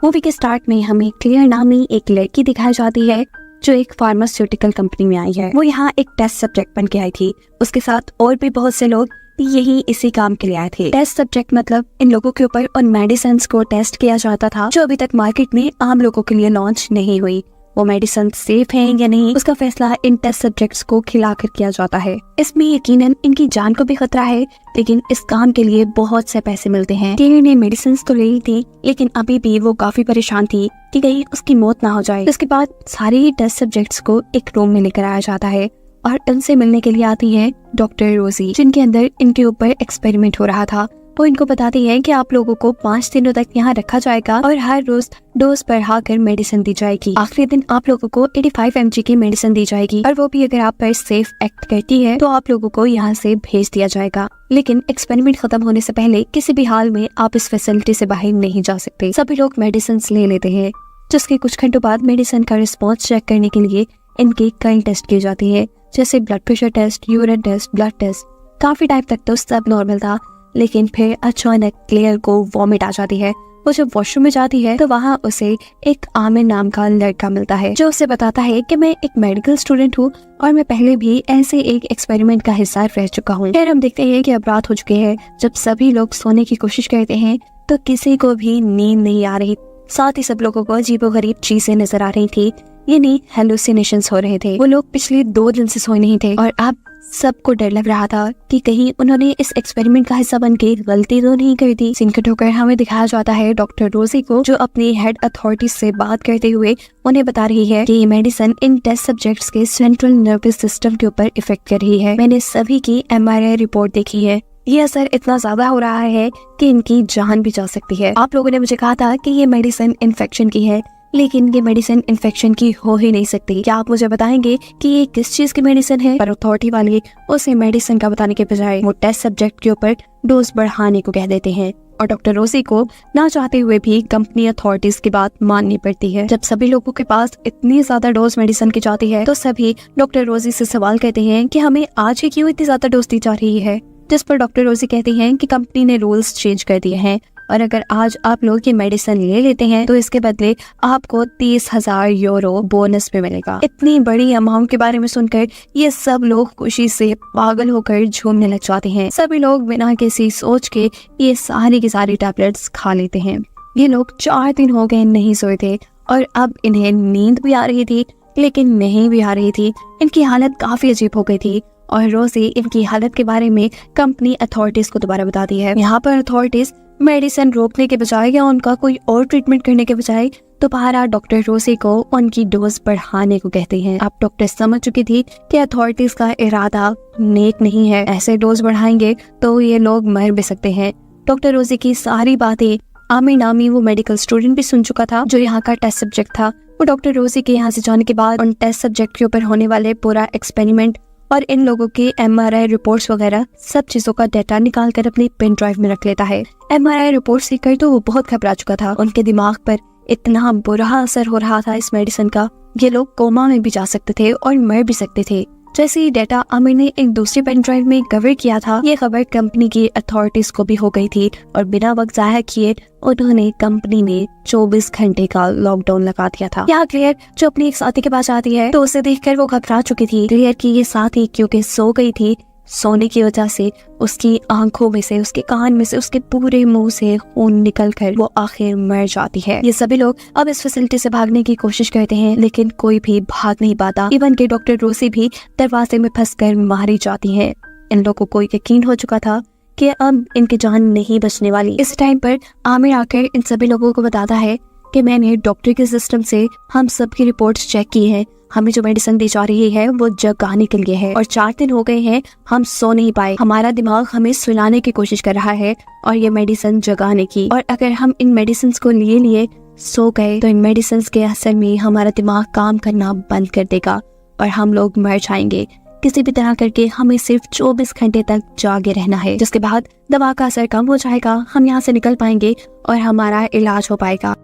Movie के start में हमें क्लेयर नामी एक लड़की दिखाई जाती है जो एक फार्मास्यूटिकल कंपनी में आई है। वो यहाँ एक टेस्ट सब्जेक्ट बन के आई थी। उसके साथ और भी बहुत से लोग यही इसी काम के लिए आए थे। टेस्ट सब्जेक्ट मतलब इन लोगों के ऊपर उन मेडिसिन को टेस्ट किया जाता था जो अभी तक मार्केट में आम लोगों के लिए लॉन्च नहीं हुई। वो मेडिसिन सेफ है या नहीं उसका फैसला इन टेस्ट सब्जेक्ट्स को खिलाकर किया जाता है। इसमें यकीनन इनकी जान को भी खतरा है, लेकिन इस काम के लिए बहुत से पैसे मिलते हैं। टीवी ने मेडिसिन तो ले ली थी, लेकिन अभी भी वो काफी परेशान थी कि कहीं उसकी मौत ना हो जाए। उसके बाद सारे ही टेस्ट सब्जेक्ट्स को एक रूम में लेकर आया जाता है और उनसे मिलने के लिए आती है डॉक्टर रोजी, जिनके अंदर इनके ऊपर एक्सपेरिमेंट हो रहा था। वो इनको बताती है कि आप लोगों को 5 दिनों तक यहाँ रखा जाएगा और हर रोज डोज बढ़ाकर मेडिसिन दी जाएगी। आखिरी दिन आप लोगों को 85 mg की मेडिसिन दी जाएगी और वो भी अगर आप पर सेफ एक्ट करती है तो आप लोगों को यहाँ से भेज दिया जाएगा। लेकिन एक्सपेरिमेंट खत्म होने से पहले किसी भी हाल में आप इस फैसिलिटी से बाहर नहीं जा सकते। सभी लोग मेडिसिन ले लेते हैं, जिसके कुछ घंटों बाद मेडिसिन का रिस्पॉन्स चेक करने के लिए इनके कई टेस्ट किए जाते हैं, जैसे blood pressure test, urine test, blood test. काफी टाइम तक तो सब नॉर्मल था, लेकिन फिर अचानक क्लेयर को वॉमिट आ जाती है। वो जब वॉशरूम में जाती है तो वहाँ उसे एक आमिर नाम का लड़का मिलता है जो उसे बताता है कि मैं एक मेडिकल स्टूडेंट हूँ और मैं पहले भी ऐसे एक एक्सपेरिमेंट का हिस्सा रह चुका हूँ। फिर हम देखते हैं कि अब रात हो चुकी है। जब सभी लोग सोने की कोशिश करते हैं तो किसी को भी नींद नहीं आ रही। साथ ही सब लोगों को अजीबोगरीब चीजें नजर आ रही थी, यानी हेलुसिनेशंस हो रहे थे। वो लोग पिछले 2 दिन से सोए नहीं थे और अब सबको डर लग रहा था कि कहीं उन्होंने इस एक्सपेरिमेंट का हिस्सा बनके गलती तो नहीं कर दी। सीन कट होकर हमें दिखाया जाता है डॉक्टर रोजी को, जो अपनी हेड अथॉरिटी से बात करते हुए उन्हें बता रही है कि ये मेडिसिन इन टेस्ट सब्जेक्ट्स के सेंट्रल नर्वस सिस्टम के ऊपर इफेक्ट कर रही है। मैंने सभी की MRI रिपोर्ट देखी है। ये असर इतना ज्यादा हो रहा है कि इनकी जान भी जा सकती है। आप लोगों ने मुझे कहा था कि ये मेडिसिन इन्फेक्शन की है, लेकिन ये मेडिसिन इन्फेक्शन की हो ही नहीं सकती। क्या आप मुझे बताएंगे कि ये किस चीज की मेडिसिन है? पर अथॉरिटी वाले उसे मेडिसिन का बताने के बजाय वो टेस्ट सब्जेक्ट के ऊपर डोज बढ़ाने को कह देते हैं और डॉक्टर रोजी को ना चाहते हुए भी कंपनी अथॉरिटीज की बात माननी पड़ती है। जब सभी लोगों के पास इतनी ज्यादा डोज मेडिसिन की जाती है तो सभी डॉक्टर रोजी से सवाल करते हैं कि हमें आज ही क्यों इतनी ज्यादा डोज दी जा रही है, जिस पर डॉक्टर रोजी कहती हैं कि कंपनी ने रूल्स चेंज कर दिए हैं और अगर आज आप लोग ये मेडिसिन ले लेते हैं तो इसके बदले आपको 30,000 यूरो बोनस पे मिलेगा। इतनी बड़ी अमाउंट के बारे में सुनकर ये सब लोग खुशी से पागल होकर झूमने लग जाते हैं। सभी लोग बिना किसी सोच के ये सारी की सारी टैबलेट्स खा लेते हैं। ये लोग 4 दिन हो गए नहीं सोए थे और अब इन्हें नींद भी आ रही थी, लेकिन नहीं भी आ रही थी। इनकी हालत काफी अजीब हो गई थी और रोजी इनकी हालत के बारे में कंपनी अथॉरिटीज को दोबारा बताती है। यहाँ पर अथॉरिटीज मेडिसिन रोकने के बजाय या उनका कोई और ट्रीटमेंट करने के बजाय दोबारा डॉक्टर रोजी को उनकी डोज बढ़ाने को कहते हैं। अब डॉक्टर समझ चुकी थी कि अथॉरिटीज का इरादा नेक नहीं है। ऐसे डोज बढ़ाएंगे तो ये लोग मर भी सकते हैं। डॉक्टर रोजी की सारी बातें आमिर नामी वो मेडिकल स्टूडेंट भी सुन चुका था जो यहाँ का टेस्ट सब्जेक्ट था। वो डॉक्टर रोजी के यहाँ से जाने के बाद उन टेस्ट सब्जेक्ट के ऊपर होने वाले पूरा एक्सपेरिमेंट और इन लोगों के MRI रिपोर्ट्स वगैरह सब चीजों का डाटा निकाल कर अपनी पेन ड्राइव में रख लेता है। MRI रिपोर्ट देखकर तो वो बहुत घबरा चुका था। उनके दिमाग पर इतना बुरा असर हो रहा था इस मेडिसिन का, ये लोग कोमा में भी जा सकते थे और मर भी सकते थे। जैसे ही डाटा आमिर ने एक दूसरी पेन ड्राइव में कवर किया था, ये खबर कंपनी की अथॉरिटीज को भी हो गई थी और बिना वक्त जाया किए उन्होंने कंपनी में 24 घंटे का लॉकडाउन लगा दिया था। यहाँ क्लियर जो अपनी एक साथी के पास आती है तो उसे देखकर वो घबरा चुकी थी। क्लियर की ये साथी क्योंकि सो गई थी, सोने की वजह से उसकी आंखों में से, उसके कान में से, उसके पूरे मुंह से खून निकलकर वो आखिर मर जाती है। ये सभी लोग अब इस फैसिलिटी से भागने की कोशिश करते हैं, लेकिन कोई भी भाग नहीं पाता। इवन के डॉक्टर रोसी भी दरवाजे में फंसकर मारी जाती है। इन लोगों को यकीन हो चुका था कि अब इनकी जान नहीं बचने वाली। इस टाइम पर आमिर आकर इन सभी लोगों को बताता है कि मैंने डॉक्टर के सिस्टम से हम सबकी रिपोर्ट्स चेक की है। हमें जो मेडिसिन दी जा रही है वो जगाने के लिए है और 4 दिन हो गए हैं हम सो नहीं पाए। हमारा दिमाग हमें सुलाने की कोशिश कर रहा है और ये मेडिसिन जगाने की। और अगर हम इन मेडिसिन को लिए सो गए तो इन मेडिसिन के असर में हमारा दिमाग काम करना बंद कर देगा और हम लोग मर जाएंगे। किसी भी तरह करके हमें सिर्फ 24 घंटे तक जागे रहना है, जिसके बाद दवा का असर कम हो जाएगा, हम यहाँ से निकल पाएंगे और हमारा इलाज हो पाएगा।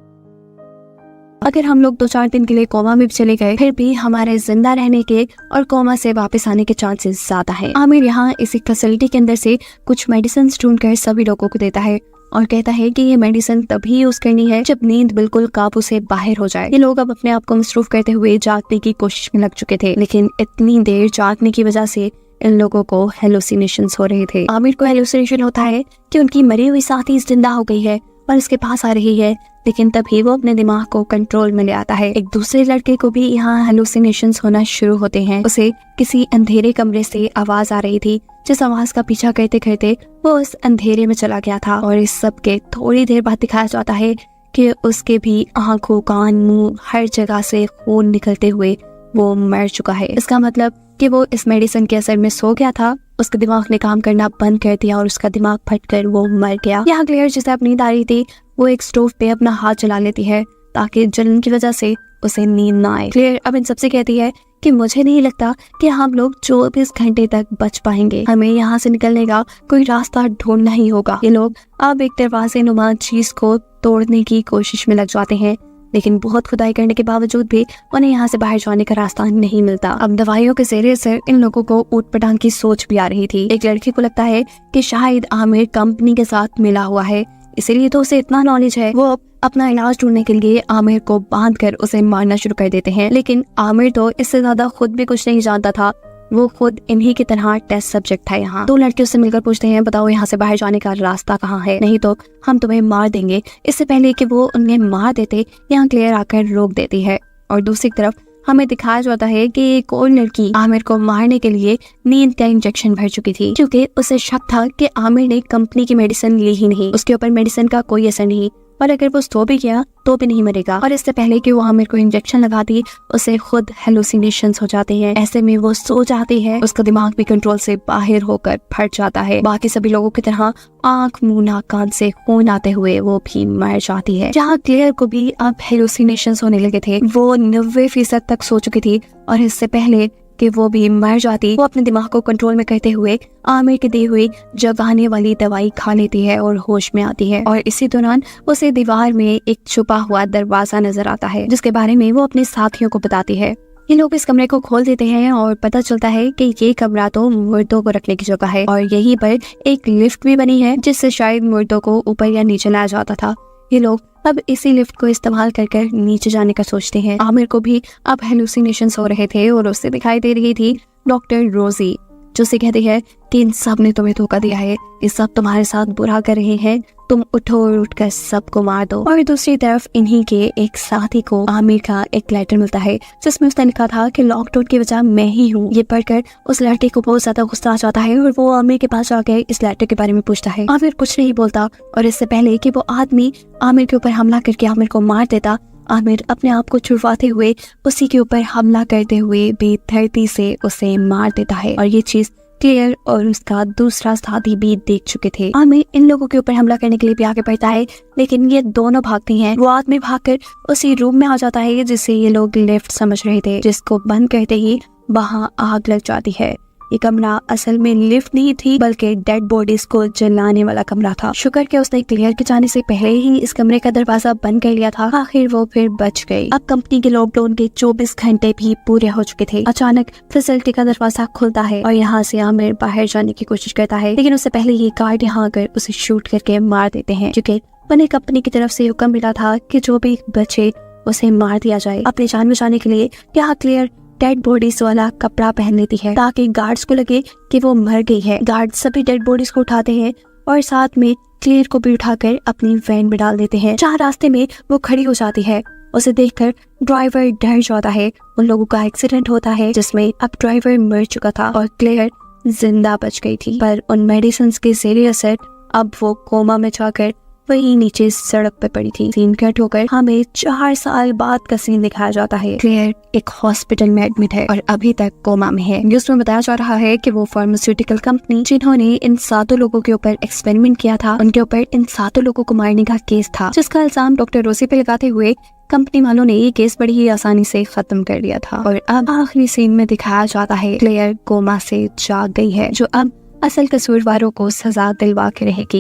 अगर हम लोग 2-4 दिन के लिए कोमा में भी चले गए फिर भी हमारे जिंदा रहने के और कोमा से वापस आने के चांसेस ज्यादा है। आमिर यहाँ इसी फैसिलिटी के अंदर से कुछ मेडिसिन ढूंढ कर सभी लोगों को देता है और कहता है कि ये मेडिसिन तभी यूज करनी है जब नींद बिल्कुल काबू से बाहर हो जाए। ये लोग अब अपने आप को मसरूफ करते हुए जागने की कोशिश में लग चुके थे, लेकिन इतनी देर जागने की वजह से इन लोगों को हेलुसिनेशंस हो रहे थे। आमिर को हेलुसिनेशन होता है कि उनकी मरी हुई साथी जिंदा हो गई है और इसके पास आ रही है, लेकिन तभी वो अपने दिमाग को कंट्रोल में ले आता है। एक दूसरे लड़के को भी यहाँ हेलुसिनेशंस होना शुरू होते हैं। उसे किसी अंधेरे कमरे से आवाज आ रही थी, जिस आवाज का पीछा करते करते वो उस अंधेरे में चला गया था। और इस सब के थोड़ी देर बाद दिखाया जाता है कि उसके भी आंखों, कान, मुंह, हर जगह से खून निकलते हुए वो मर चुका है। इसका मतलब कि वो इस मेडिसिन के असर में सो गया था, उसके दिमाग ने काम करना बंद कर दिया और उसका दिमाग फटकर वो मर गया। यहाँ क्लेयर जिसे अपनी नींद आ रही थी, वो एक स्टोव पे अपना हाथ चला लेती है ताकि जलन की वजह से उसे नींद ना आए। क्लेयर अब इन सबसे कहती है कि मुझे नहीं लगता कि हम लोग 24 घंटे तक बच पाएंगे, हमें यहाँ से निकलने का कोई रास्ता ढूंढना ही होगा। ये लोग अब एक दरवाजे नुमा चीज को तोड़ने की कोशिश में लग जाते हैं, लेकिन बहुत खुदाई करने के बावजूद भी उन्हें यहाँ से बाहर जाने का रास्ता नहीं मिलता। अब दवाइयों के जरिए से इन लोगों को ऊट-पटांग की सोच भी आ रही थी। एक लड़के को लगता है कि शायद आमिर कंपनी के साथ मिला हुआ है, इसीलिए तो उसे इतना नॉलेज है। वो अपना इलाज ढूंढने के लिए आमिर को बांधकर उसे मारना शुरू कर देते हैं, लेकिन आमिर तो इससे ज्यादा खुद भी कुछ नहीं जानता था। वो खुद इन्हीं की तरह टेस्ट सब्जेक्ट था। यहाँ दो लड़के उससे मिलकर पूछते हैं, बताओ यहाँ से बाहर जाने का रास्ता कहाँ है, नहीं तो हम तुम्हें मार देंगे। इससे पहले कि वो उन्हें मार देते, यहाँ क्लेयर आकर रोक देती है। और दूसरी तरफ हमें दिखाया जाता है कि एक और लड़की आमिर को मारने के लिए नींद का इंजेक्शन भर चुकी थी, क्योंकि उसे शक था कि आमिर ने कंपनी की मेडिसिन ली ही नहीं, उसके ऊपर मेडिसिन का कोई असर नहीं, और अगर वो सो भी गया तो भी नहीं मरेगा। और इससे पहले कि वो आमिर को इंजेक्शन लगाती, उसे खुद हेलुसिनेशंस हो जाते हैं। ऐसे में वो सो जाती है, उसका दिमाग भी कंट्रोल से बाहर होकर फट जाता है। बाकी सभी लोगों की तरह आंख, मुंह, नाक, कान से खून आते हुए वो भी मर जाती है। जहाँ क्लेयर को भी अब हेलुसिनेशंस होने लगे थे, वो 90% तक सो चुकी थी, और इससे पहले कि वो भी मर जाती, वो अपने दिमाग को कंट्रोल में करते हुए आमिर की दी हुई जगाने वाली दवाई खा लेती है और होश में आती है। और इसी दौरान उसे दीवार में एक छुपा हुआ दरवाजा नजर आता है, जिसके बारे में वो अपने साथियों को बताती है। ये लोग इस कमरे को खोल देते हैं और पता चलता है कि ये कमरा तो मुर्दों को रखने की जगह है, और यहीं पर एक लिफ्ट भी बनी है, जिससे शायद मुर्दों को ऊपर या नीचे लाया जाता था। ये लोग अब इसी लिफ्ट को इस्तेमाल कर नीचे जाने का सोचते हैं। आमिर को भी अब हेलुसिनेशंस हो रहे थे और उससे दिखाई दे रही थी डॉक्टर रोजी, जो से कहती है कि इन सब ने तुम्हें धोखा दिया है, ये सब तुम्हारे साथ बुरा कर रहे हैं, तुम उठो और उठकर सबको मार दो। और दूसरी तरफ इन्हीं के एक साथी को आमिर का एक लेटर मिलता है, जिसमें उसने लिखा था कि लॉकडाउन की वजह मैं ही हूँ। ये पढ़कर उस लड़के को बहुत ज्यादा गुस्सा आ जाता है और वो आमिर के पास जाकर इस लेटर के बारे में पूछता है। आमिर कुछ नहीं बोलता, और इससे पहले कि वो आदमी आमिर के ऊपर हमला करके आमिर को मार देता, आमिर अपने आप को छुड़वाते हुए उसी के ऊपर हमला करते हुए बेदर्दी से उसे मार देता है। और ये चीज क्लेयर और उसका दूसरा साथी भी देख चुके थे। आमिर इन लोगों के ऊपर हमला करने के लिए भी आगे बढ़ता है, लेकिन ये दोनों भागती हैं। वो आदमी भागकर उसी रूम में आ जाता है जिसे ये लोग लिफ्ट समझ रहे थे, जिसको बंद करते ही वहाँ आग लग जाती है। ये कमरा असल में लिफ्ट नहीं थी, बल्कि डेड बॉडीज को जलाने वाला कमरा था। शुक्र के उसने क्लियर के जाने से पहले ही इस कमरे का दरवाजा बंद कर लिया था। आखिर वो फिर बच गई। अब कंपनी के लॉकडाउन के 24 घंटे भी पूरे हो चुके थे। अचानक फैसिलिटी का दरवाजा खुलता है और यहाँ से आमिर बाहर जाने की कोशिश करता है, लेकिन उससे पहले ये गार्ड यहाँ आकर उसे शूट करके मार देते हैं, क्योंकि उन्हें कंपनी की तरफ से हुक्म मिला था कि जो भी बचे उसे मार दिया जाए। अपनी जान बचाने के लिए यहाँ क्लियर डेड बॉडीज वाला कपड़ा पहन लेती है, ताकि गार्ड्स को लगे कि वो मर गई है। गार्ड सभी डेड बॉडीज को उठाते हैं और साथ में क्लेयर को भी उठाकर अपनी वैन में डाल देते हैं। जहाँ रास्ते में वो खड़ी हो जाती है, उसे देखकर ड्राइवर डर जाता है। उन लोगों का एक्सीडेंट होता है जिसमें अब ड्राइवर मर चुका था और क्लेयर जिंदा बच गई थी, पर उन मेडिसिन के जरिए असर अब वो कोमा में जाकर वही नीचे सड़क पे पड़ी थी। सीन कट होकर हमें 4 साल बाद का सीन दिखाया जाता है। क्लेयर एक हॉस्पिटल में एडमिट है और अभी तक कोमा में है। जिसमें बताया जा रहा है कि वो फार्मास्यूटिकल कंपनी जिन्होंने इन 7 लोगों के ऊपर एक्सपेरिमेंट किया था, उनके ऊपर इन 7 लोगों को मारने का केस था, जिसका इल्जाम डॉक्टर रोसी पे लगाते हुए कंपनी वालों ने ये केस बड़ी ही आसानी से खत्म कर दिया था। और अब आखिरी सीन में दिखाया जाता है क्लेयर कोमा से जाग गई है, जो अब असल कसूरवारों को सजा दिलवा के रहेगी।